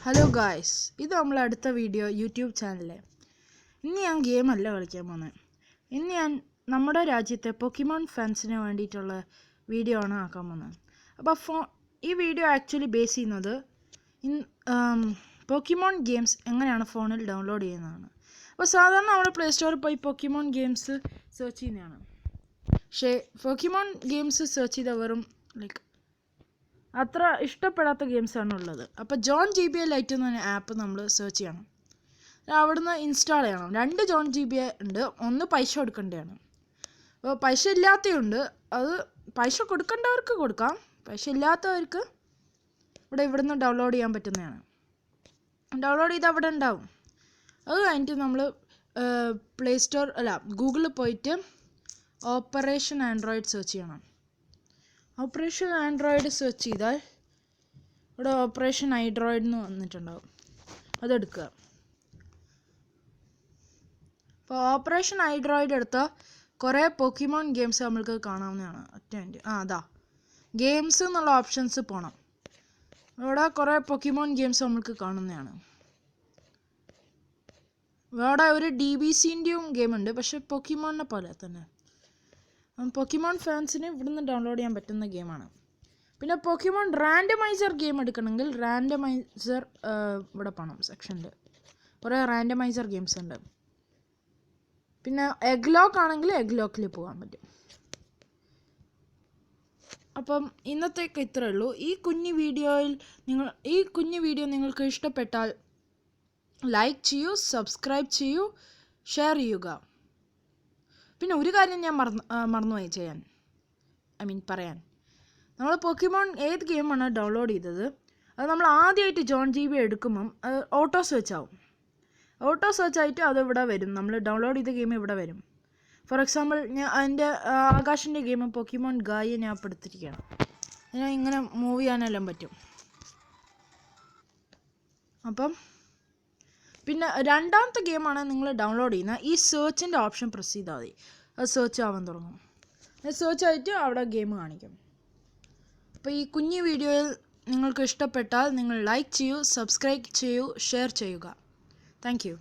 Hello guys, ഇത് നമ്മളെ അടുത്ത വീഡിയോ യൂട്യൂബ് ചാനലിലെ. ഇന്ന് ഞാൻ ഗെയിമല്ല കളിക്കാൻ പോകുന്നത്. ഇന്ന് ഞാൻ നമ്മുടെ രാജ്യത്തെ പൊക്കിമോൺ ഫാൻസിന് വേണ്ടിയിട്ടുള്ള വീഡിയോ ആണ് ആക്കാൻ പോകുന്നത്. അപ്പോൾ ഈ വീഡിയോ ആക്ച്വലി ബേസ് ചെയ്യുന്നത് പൊക്കിമോൺ ഗെയിംസ് എങ്ങനെയാണ് ഫോണിൽ ഡൗൺലോഡ് ചെയ്യുന്നതാണ്. അപ്പോൾ സാധാരണ നമ്മൾ പ്ലേ സ്റ്റോറിൽ പോയി പൊക്കിമോൺ ഗെയിംസ് സെർച്ച് ചെയ്യുന്നതാണ്. പക്ഷേ പൊക്കിമോൺ ഗെയിംസ് സെർച്ച് ചെയ്ത വെറും അത്ര ഇഷ്ടപ്പെടാത്ത ഗെയിംസാണ് ഉള്ളത്. അപ്പോൾ ജോൺ GBA ലൈറ്റ് എന്ന ആപ്പ് നമ്മൾ സെർച്ച് ചെയ്യണം. അവിടുന്ന് ഇൻസ്റ്റാൾ ചെയ്യണം. 2 ജോൺ GBA ഉണ്ട്. ഒന്ന് പൈസ കൊടുക്കേണ്ടതാണ്. അപ്പോൾ പൈസ ഇല്ലാത്തതുണ്ട്. അത് പൈസ കൊടുക്കേണ്ടവർക്ക് കൊടുക്കാം. പൈസ ഇല്ലാത്തവർക്ക് ഇവിടുന്ന് ഡൗൺലോഡ് ചെയ്യാൻ പറ്റുന്നതാണ്. ഡൗൺലോഡ് ചെയ്ത് അവിടെ ഉണ്ടാവും. അത് കഴിഞ്ഞിട്ട് നമ്മൾ പ്ലേ സ്റ്റോർ ഗൂഗിളിൽ പോയിട്ട് ഓപ്പറേഷൻ ആൻഡ്രോയിഡ് സെർച്ച് ചെയ്യണം. ഓപ്പറേഷൻ ആൻഡ്രോയിഡ് സെർച്ച് ചെയ്താൽ ഇവിടെ ഓപ്പറേഷൻ ഐഡ്രോയിഡ് എന്ന് വന്നിട്ടുണ്ടാവും. അതെടുക്കുക. അപ്പോൾ ഓപ്പറേഷൻ ഐഡ്രോയിഡ് എടുത്താൽ കുറേ പൊക്കിമോൺ ഗെയിംസ് നമ്മൾക്ക് കാണാവുന്നതാണ്. അതാ ഗെയിംസ് എന്നുള്ള ഓപ്ഷൻസ് പോകണം. ഇവിടെ കുറേ പൊക്കിമോൺ ഗെയിംസ് നമ്മൾക്ക് കാണുന്നതാണ്. ഇവിടെ ഒരു DBCൻ്റെയും ഗെയിം ഉണ്ട്, പക്ഷെ പൊക്കിമോണിനെ പോലെ തന്നെ. പൊക്കിമോൺ ഫാൻസിന് ഇവിടുന്ന് ഡൗൺലോഡ് ചെയ്യാൻ പറ്റുന്ന ഗെയിമാണ്. പിന്നെ പൊക്കിമോൺ റാൻഡമൈസർ ഗെയിം എടുക്കണമെങ്കിൽ റാൻഡമൈസർ ഇവിടെ പോകണം. സെക്ഷനിൽ കുറേ റാൻഡമൈസർ ഗെയിംസ് ഉണ്ട്. പിന്നെ എഗ്ലോക്ക് ആണെങ്കിൽ എഗ്ലോക്കിൽ പോകാൻ പറ്റും. അപ്പം ഇന്നത്തേക്ക് ഇത്രയേ ഉള്ളൂ. ഈ കുഞ്ഞു വീഡിയോ നിങ്ങൾക്ക് ഇഷ്ടപ്പെട്ടാൽ ലൈക്ക് ചെയ്യൂ, സബ്സ്ക്രൈബ് ചെയ്യൂ, ഷെയർ ചെയ്യുക. പിന്നെ ഒരു കാര്യം ഞാൻ മറന്നുപോയി പറയാൻ. നമ്മൾ പൊക്കിമോൺ ഏത് ഗെയിമാണ് ഡൗൺലോഡ് ചെയ്തത്, അത് നമ്മൾ ആദ്യമായിട്ട് ജോൺ GBA എടുക്കുമ്പം അത് ഓട്ടോ സെർച്ച് ആവും. ഓട്ടോ സെർച്ച് ആയിട്ട് അത് ഇവിടെ വരും. നമ്മൾ ഡൗൺലോഡ് ചെയ്ത ഗെയിം ഇവിടെ വരും. ഫോർ എക്സാമ്പിൾ എൻ്റെ ആകാശിൻ്റെ ഗെയിം പൊക്കിമോൺ ഗായ ഞാൻ ഇപ്പോൾ എടുത്തിരിക്കുകയാണ്. ഞാൻ ഇങ്ങനെ മൂവ് ചെയ്യാനെല്ലാം പറ്റും. അപ്പം പിന്നെ രണ്ടാമത്തെ ഗെയിമാണ് നിങ്ങൾ ഡൗൺലോഡ് ചെയ്യുന്ന ഈ സെർച്ചിൻ്റെ ഓപ്ഷൻ പ്രസ് ചെയ്താൽ മതി. അത് സെർച്ച് ആവാൻ തുടങ്ങും. അത് സെർച്ച് ആയിട്ട് അവിടെ ഗെയിം കാണിക്കും. അപ്പോൾ ഈ കുഞ്ഞു വീഡിയോയിൽ നിങ്ങൾക്ക് ഇഷ്ടപ്പെട്ടാൽ നിങ്ങൾ ലൈക്ക് ചെയ്യൂ, സബ്സ്ക്രൈബ് ചെയ്യൂ, ഷെയർ ചെയ്യുക. Thank you.